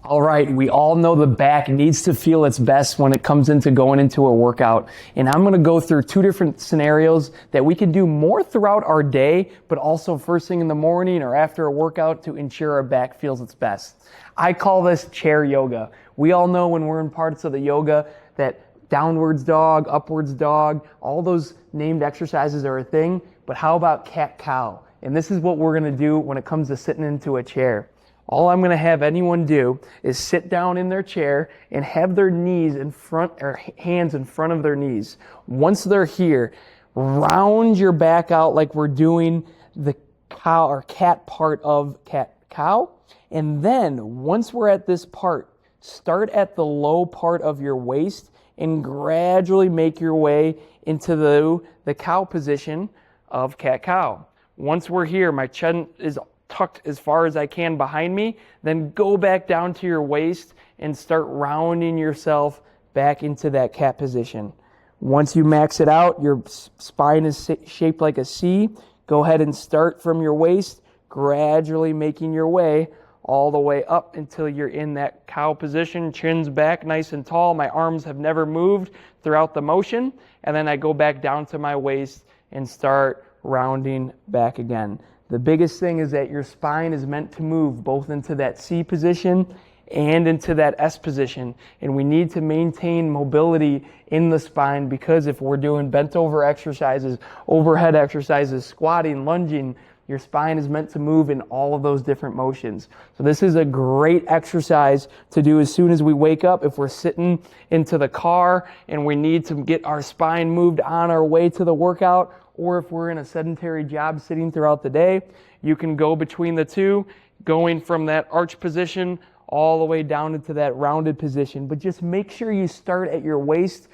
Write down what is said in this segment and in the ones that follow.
All right, we all know the back needs to feel its best when it comes into going into a workout. And I'm going to go through two different scenarios that we can do more throughout our day, but also first thing in the morning or after a workout to ensure our back feels its best. I call this chair yoga. We all know when we're in parts of the yoga that downwards dog, upwards dog, all those named exercises are a thing, but how about cat-cow? And this is what we're going to do when it comes to sitting into a chair. All I'm going to have anyone do is sit down in their chair and have their knees in front, or hands in front of their knees. Once they're here, round your back out like we're doing the cow or cat part of cat-cow. And then once we're at this part, start at the low part of your waist and gradually make your way into the cow position of cat-cow. Once we're here, my chin is tucked as far as I can behind me, then go back down to your waist and start rounding yourself back into that cat position. Once you max it out, your spine is shaped like a C. Go ahead and start from your waist, gradually making your way all the way up until you're in that cow position, chin's back nice and tall. My arms have never moved throughout the motion. And then I go back down to my waist and start rounding back again. The biggest thing is that your spine is meant to move both into that C position and into that S position. And we need to maintain mobility in the spine because if we're doing bent over exercises, overhead exercises, squatting, lunging, your spine is meant to move in all of those different motions. So this is a great exercise to do as soon as we wake up. If we're sitting into the car and we need to get our spine moved on our way to the workout, or if we're in a sedentary job sitting throughout the day, you can go between the two, going from that arch position all the way down into that rounded position. But just make sure you start at your waist,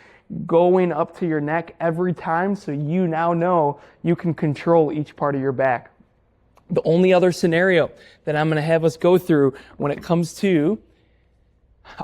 going up to your neck every time so you now know you can control each part of your back. The only other scenario that I'm going to have us go through when it comes to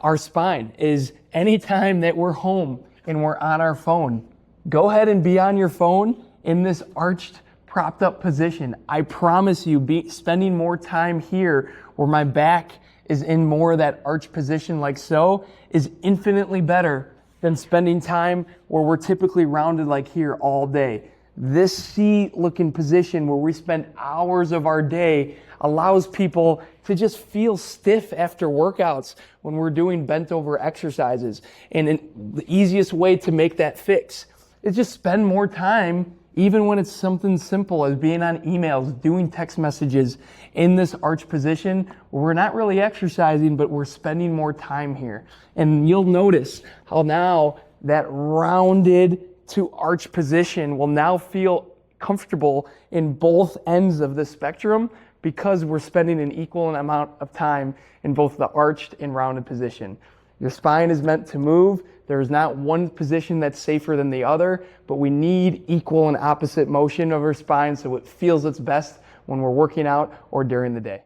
our spine is anytime that we're home and we're on our phone. Go ahead and be on your phone in this arched, propped up position. I promise you, spending more time here where my back is in more of that arch position like so is infinitely better than spending time where we're typically rounded like here all day. This C-looking position where we spend hours of our day allows people to just feel stiff after workouts when we're doing bent over exercises. And the easiest way to make that fix is just spend more time, even when it's something simple as being on emails, doing text messages in this arch position where we're not really exercising, but we're spending more time here. And you'll notice how now that rounded to arch position will now feel comfortable in both ends of the spectrum because we're spending an equal amount of time in both the arched and rounded position. Your spine is meant to move. There's not one position that's safer than the other, but we need equal and opposite motion of our spine so it feels its best when we're working out or during the day.